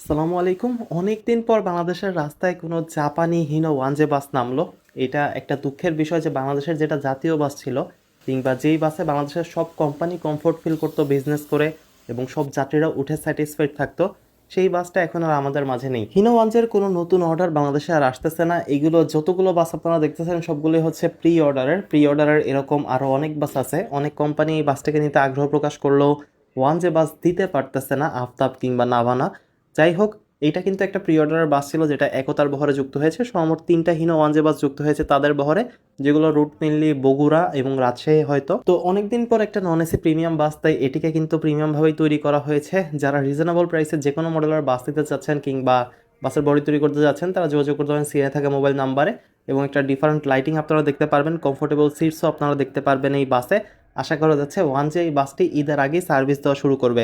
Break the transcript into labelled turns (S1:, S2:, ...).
S1: আসসালামু আলাইকুম। অনেকদিন পর বাংলাদেশের রাস্তায় কোনো জাপানি হিনো ওয়ানজে বাস নামলো। এটা একটা দুঃখের বিষয় যে বাংলাদেশের যেটা জাতীয় বাস ছিল কিংবা যেই বাসে বাংলাদেশের সব কোম্পানি কমফোর্ট ফিল করতো বিজনেস করে এবং সব যাত্রীরা উঠে স্যাটিসফাইড থাকতো, সেই বাসটা এখন আর আমাদের মাঝে নেই। হিনো ওয়ানজের কোনো নতুন অর্ডার বাংলাদেশে আর আসতেছে না। এগুলো যতগুলো বাস আপনারা দেখতেছেন সবগুলোই হচ্ছে প্রি অর্ডারের এরকম আরও অনেক বাস আছে। অনেক কোম্পানি এই বাসটাকে নিতে আগ্রহ প্রকাশ করলেও ওয়ানজে বাস দিতে পারতেছে না, আফতাব কিংবা নাভানা। যাই হোক, এইটা কিন্তু একটা প্রি অর্ডারের বাস ছিল যেটা একতার বহরে যুক্ত হয়েছে। সমমোট 3টা হিনো ওয়ানজে বাস যুক্ত হয়েছে তাদের বহরে, যেগুলো রুট মেনলি বগুড়া এবং রাজশাহী। হয়তো তো অনেকদিন পর একটা নন এসি প্রিমিয়াম বাস, তাই এটিকে কিন্তু প্রিমিয়াম ভাবেই তৈরি করা হয়েছে। যারা রিজনেবল প্রাইসে যে কোনো মডেলের বাস নিতে চাচ্ছেন কিংবা বাসের বডি তৈরি করতে যাচ্ছেন, তারা যোগাযোগ করতে পারেন সিএ থাকা মোবাইল নাম্বারে। এবং একটা ডিফারেন্ট লাইটিং আপনারা দেখতে পারবেন, কমফোর্টেবল সিটসও আপনারা দেখতে পারবেন এই বাসে। আশা করা যাচ্ছে ওয়ানজে এই বাসটি ঈদের আগেই সার্ভিস দেওয়া শুরু করবে।